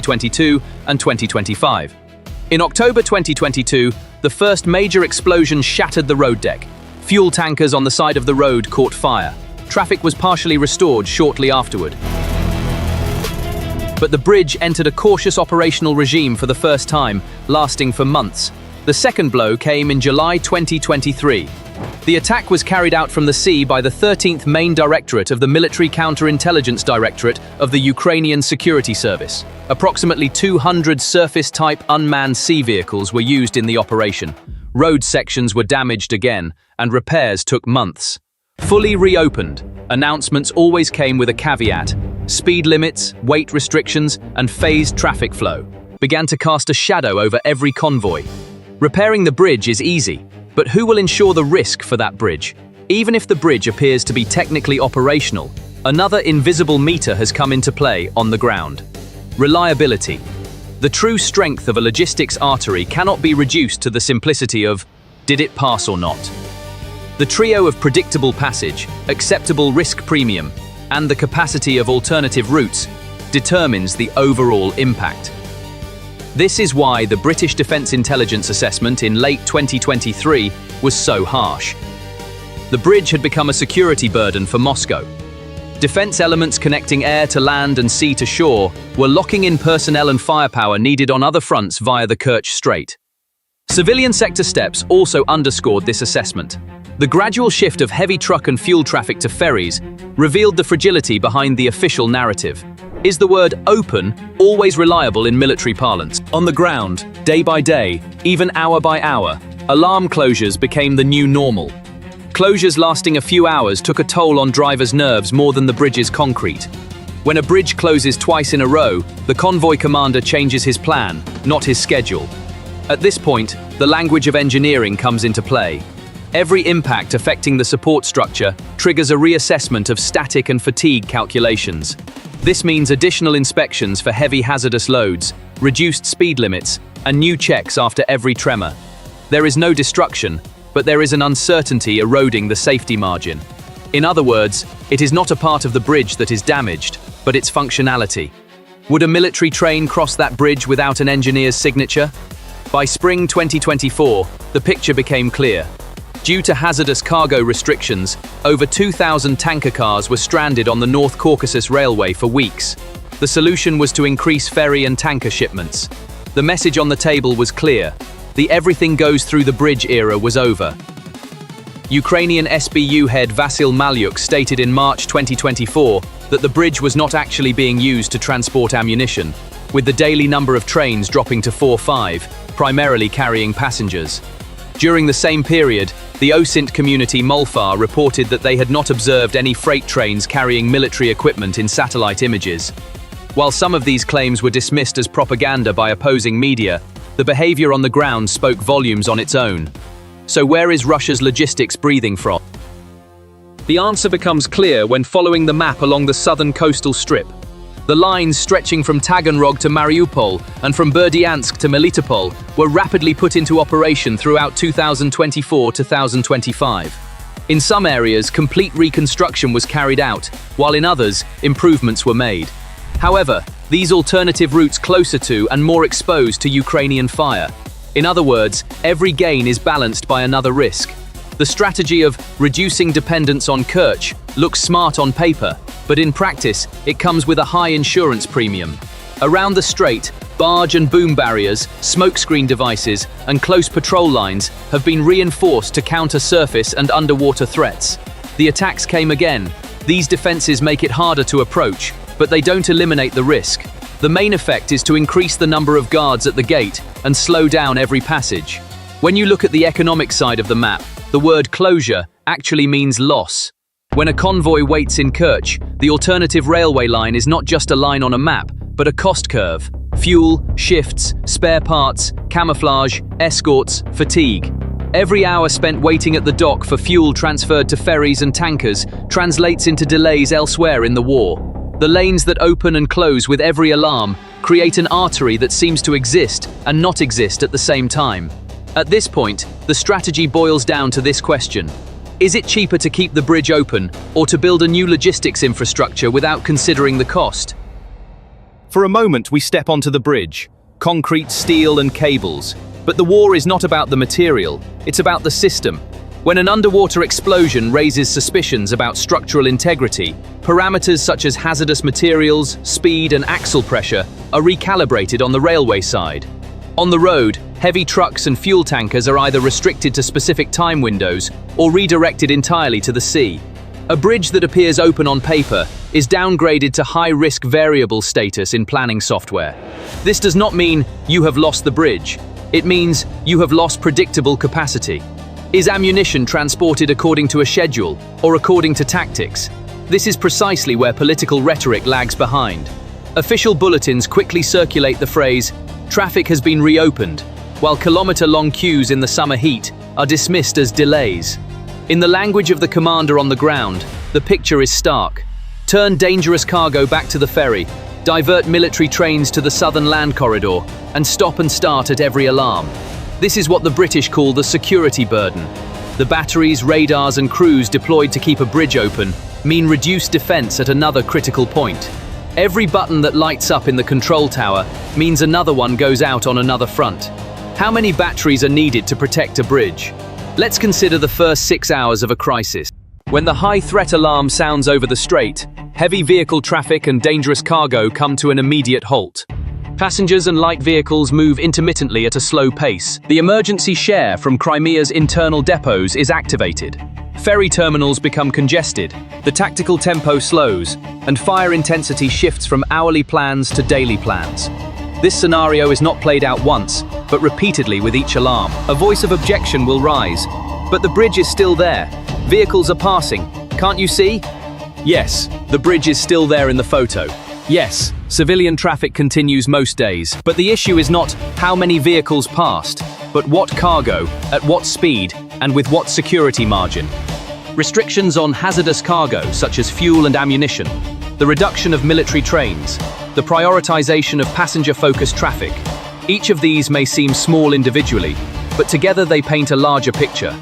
2022 and 2025. In October 2022, the first major explosion shattered the road deck. Fuel tankers on the side of the road caught fire. Traffic was partially restored shortly afterward. But the bridge entered a cautious operational regime for the first time, lasting for months. The second blow came in July 2023. The attack was carried out from the sea by the 13th Main Directorate of the Military Counterintelligence Directorate of the Ukrainian Security Service. Approximately 200 surface-type unmanned sea vehicles were used in the operation. Road sections were damaged again, and repairs took months. Fully reopened, announcements always came with a caveat. Speed limits, weight restrictions, and phased traffic flow began to cast a shadow over every convoy. Repairing the bridge is easy, but who will ensure the risk for that bridge? Even if the bridge appears to be technically operational, another invisible meter has come into play on the ground. Reliability. The true strength of a logistics artery cannot be reduced to the simplicity of, did it pass or not? The trio of predictable passage, acceptable risk premium, and the capacity of alternative routes determines the overall impact. This is why the British Defence Intelligence Assessment in late 2023 was so harsh. The bridge had become a security burden for Moscow. Defence elements connecting air to land and sea to shore were locking in personnel and firepower needed on other fronts via the Kerch Strait. Civilian sector steps also underscored this assessment. The gradual shift of heavy truck and fuel traffic to ferries revealed the fragility behind the official narrative. Is the word open always reliable in military parlance? On the ground, day by day, even hour by hour, alarm closures became the new normal. Closures lasting a few hours took a toll on drivers' nerves more than the bridge's concrete. When a bridge closes twice in a row, the convoy commander changes his plan, not his schedule. At this point, the language of engineering comes into play. Every impact affecting the support structure triggers a reassessment of static and fatigue calculations. This means additional inspections for heavy hazardous loads, reduced speed limits, and new checks after every tremor. There is no destruction, but there is an uncertainty eroding the safety margin. In other words, it is not a part of the bridge that is damaged, but its functionality. Would a military train cross that bridge without an engineer's signature? By spring 2024, the picture became clear. Due to hazardous cargo restrictions, over 2,000 tanker cars were stranded on the North Caucasus Railway for weeks. The solution was to increase ferry and tanker shipments. The message on the table was clear. The everything goes through the bridge era was over. Ukrainian SBU head Vasyl Malyuk stated in March 2024 that the bridge was not actually being used to transport ammunition, with the daily number of trains dropping to 4-5, primarily carrying passengers. During the same period, the OSINT community Molfar reported that they had not observed any freight trains carrying military equipment in satellite images. While some of these claims were dismissed as propaganda by opposing media, the behavior on the ground spoke volumes on its own. So where is Russia's logistics breathing from? The answer becomes clear when following the map along the southern coastal strip. The lines stretching from Taganrog to Mariupol and from Berdyansk to Melitopol were rapidly put into operation throughout 2024-2025. In some areas, complete reconstruction was carried out, while in others, improvements were made. However, these alternative routes closer to and more exposed to Ukrainian fire. In other words, every gain is balanced by another risk. The strategy of reducing dependence on Kerch looks smart on paper, but in practice, it comes with a high insurance premium. Around the strait, barge and boom barriers, smokescreen devices, and close patrol lines have been reinforced to counter surface and underwater threats. The attacks came again. These defenses make it harder to approach, but they don't eliminate the risk. The main effect is to increase the number of guards at the gate and slow down every passage. When you look at the economic side of the map, the word closure actually means loss. When a convoy waits in Kerch, the alternative railway line is not just a line on a map, but a cost curve. Fuel, shifts, spare parts, camouflage, escorts, fatigue. Every hour spent waiting at the dock for fuel transferred to ferries and tankers translates into delays elsewhere in the war. The lanes that open and close with every alarm create an artery that seems to exist and not exist at the same time. At this point, the strategy boils down to this question. Is it cheaper to keep the bridge open or to build a new logistics infrastructure without considering the cost? For a moment, we step onto the bridge. Concrete, steel, and cables. But the war is not about the material, it's about the system. When an underwater explosion raises suspicions about structural integrity, parameters such as hazardous materials, speed, and axle pressure are recalibrated on the railway side. On the road, heavy trucks and fuel tankers are either restricted to specific time windows or redirected entirely to the sea. A bridge that appears open on paper is downgraded to high-risk variable status in planning software. This does not mean you have lost the bridge. It means you have lost predictable capacity. Is ammunition transported according to a schedule or according to tactics? This is precisely where political rhetoric lags behind. Official bulletins quickly circulate the phrase, "Traffic has been reopened," while kilometer-long queues in the summer heat are dismissed as delays. In the language of the commander on the ground, the picture is stark. Turn dangerous cargo back to the ferry, divert military trains to the southern land corridor, and stop and start at every alarm. This is what the British call the security burden. The batteries, radars, and crews deployed to keep a bridge open mean reduced defense at another critical point. Every button that lights up in the control tower means another one goes out on another front. How many batteries are needed to protect a bridge? Let's consider the first 6 hours of a crisis. When the high threat alarm sounds over the strait, heavy vehicle traffic and dangerous cargo come to an immediate halt. Passengers and light vehicles move intermittently at a slow pace. The emergency share from Crimea's internal depots is activated. Ferry terminals become congested, the tactical tempo slows, and fire intensity shifts from hourly plans to daily plans. This scenario is not played out once, but repeatedly with each alarm. A voice of objection will rise. But the bridge is still there. Vehicles are passing. Can't you see? Yes, the bridge is still there in the photo. Yes, civilian traffic continues most days. But the issue is not how many vehicles passed, but what cargo, at what speed, and with what security margin. Restrictions on hazardous cargo, such as fuel and ammunition, the reduction of military trains, the prioritization of passenger-focused traffic. Each of these may seem small individually, but together they paint a larger picture.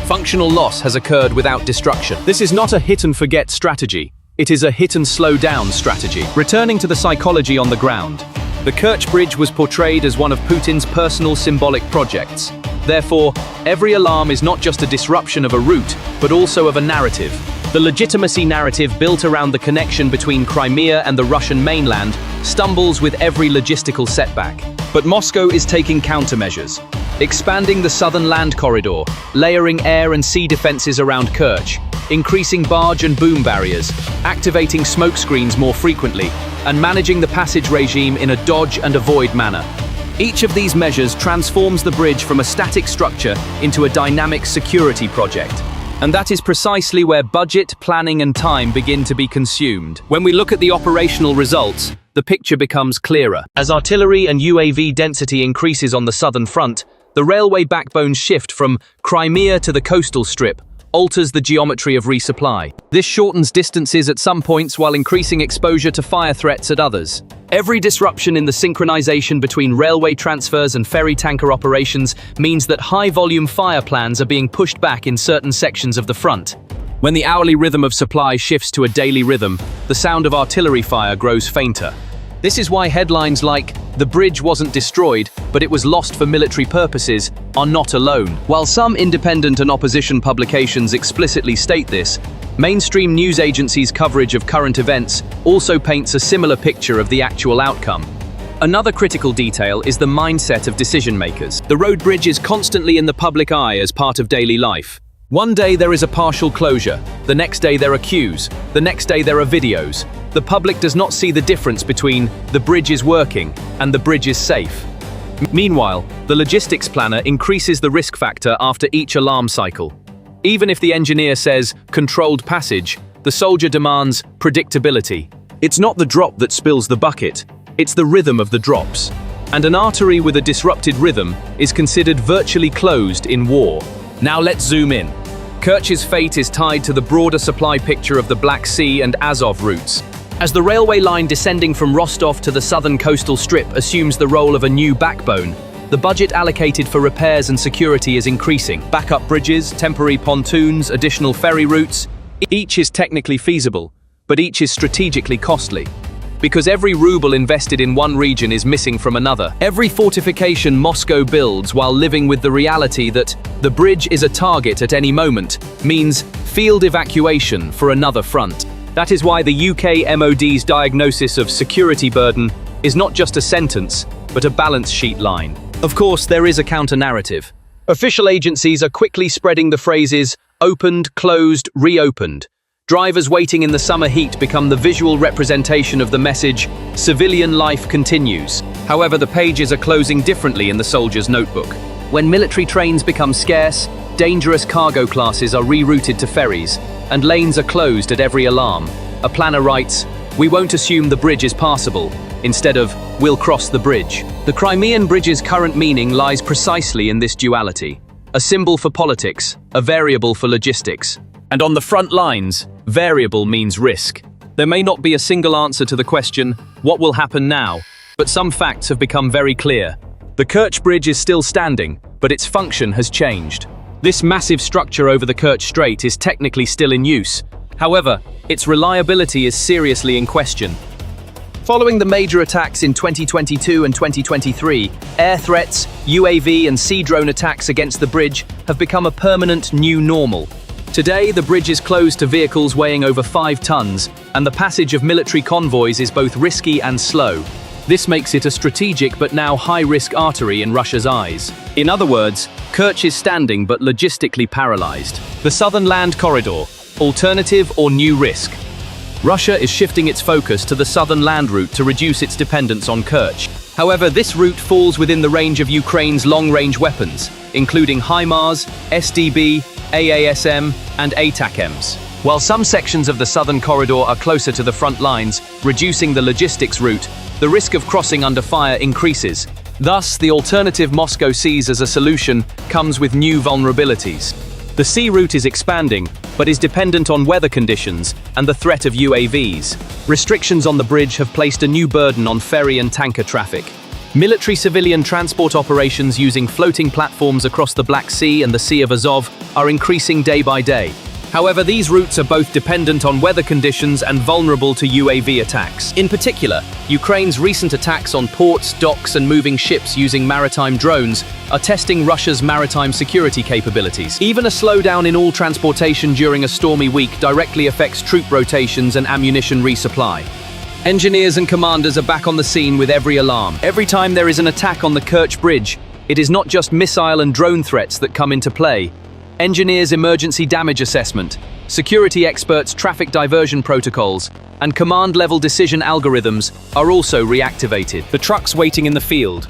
Functional loss has occurred without destruction. This is not a hit-and-forget strategy. It is a hit-and-slow-down strategy. Returning to the psychology on the ground, the Kerch Bridge was portrayed as one of Putin's personal symbolic projects. Therefore, every alarm is not just a disruption of a route, but also of a narrative. The legitimacy narrative built around the connection between Crimea and the Russian mainland stumbles with every logistical setback. But Moscow is taking countermeasures, expanding the southern land corridor, layering air and sea defenses around Kerch, increasing barge and boom barriers, activating smoke screens more frequently, and managing the passage regime in a dodge-and-avoid manner. Each of these measures transforms the bridge from a static structure into a dynamic security project. And that is precisely where budget, planning, and time begin to be consumed. When we look at the operational results, the picture becomes clearer. As artillery and UAV density increases on the southern front, the railway backbone's shift from Crimea to the coastal strip alters the geometry of resupply. This shortens distances at some points while increasing exposure to fire threats at others. Every disruption in the synchronization between railway transfers and ferry tanker operations means that high-volume fire plans are being pushed back in certain sections of the front. When the hourly rhythm of supply shifts to a daily rhythm, the sound of artillery fire grows fainter. This is why headlines like, "The bridge wasn't destroyed, but it was lost for military purposes," are not alone. While some independent and opposition publications explicitly state this, mainstream news agencies' coverage of current events also paints a similar picture of the actual outcome. Another critical detail is the mindset of decision-makers. The road bridge is constantly in the public eye as part of daily life. One day there is a partial closure, the next day there are queues, the next day there are videos. The public does not see the difference between "the bridge is working" and "the bridge is safe." Meanwhile, the logistics planner increases the risk factor after each alarm cycle. Even if the engineer says "controlled passage," the soldier demands predictability. It's not the drop that spills the bucket, it's the rhythm of the drops. And an artery with a disrupted rhythm is considered virtually closed in war. Now let's zoom in. Kerch's fate is tied to the broader supply picture of the Black Sea and Azov routes. As the railway line descending from Rostov to the southern coastal strip assumes the role of a new backbone, The budget allocated for repairs and security is increasing. Backup bridges, temporary pontoons, additional ferry routes. Each is technically feasible, but each is strategically costly. Because every ruble invested in one region is missing from another. Every fortification Moscow builds while living with the reality that the bridge is a target at any moment means field evacuation for another front. That is why the UK MOD's diagnosis of security burden is not just a sentence, but a balance sheet line. Of course, there is a counter-narrative. Official agencies are quickly spreading the phrases opened, closed, reopened. Drivers waiting in the summer heat become the visual representation of the message, civilian life continues. However, the pages are closing differently in the soldier's notebook. When military trains become scarce, dangerous cargo classes are rerouted to ferries, and lanes are closed at every alarm. A planner writes, "We won't assume the bridge is passable," instead of, "We'll cross the bridge." The Crimean bridge's current meaning lies precisely in this duality. A symbol for politics, a variable for logistics. And on the front lines, variable means risk. There may not be a single answer to the question, what will happen now? But some facts have become very clear. The Kerch Bridge is still standing, but its function has changed. This massive structure over the Kerch Strait is technically still in use. However, its reliability is seriously in question. Following the major attacks in 2022 and 2023, air threats, UAV and sea drone attacks against the bridge have become a permanent new normal. Today, the bridge is closed to vehicles weighing over 5 tons, and the passage of military convoys is both risky and slow. This makes it a strategic but now high-risk artery in Russia's eyes. In other words, Kerch is standing but logistically paralyzed. The southern land corridor, alternative or new risk? Russia is shifting its focus to the southern land route to reduce its dependence on Kerch. However, this route falls within the range of Ukraine's long-range weapons, including HIMARS, SDB, AASM, and ATACMS. While some sections of the southern corridor are closer to the front lines, reducing the logistics route, the risk of crossing under fire increases. Thus, the alternative Moscow sees as a solution comes with new vulnerabilities. The sea route is expanding, but is dependent on weather conditions and the threat of UAVs. Restrictions on the bridge have placed a new burden on ferry and tanker traffic. Military-civilian transport operations using floating platforms across the Black Sea and the Sea of Azov are increasing day by day. However, these routes are both dependent on weather conditions and vulnerable to UAV attacks. In particular, Ukraine's recent attacks on ports, docks, and moving ships using maritime drones are testing Russia's maritime security capabilities. Even a slowdown in all transportation during a stormy week directly affects troop rotations and ammunition resupply. Engineers and commanders are back on the scene with every alarm. Every time there is an attack on the Kerch Bridge, it is not just missile and drone threats that come into play. Engineers' emergency damage assessment, security experts' traffic diversion protocols, and command-level decision algorithms are also reactivated. The trucks waiting in the field,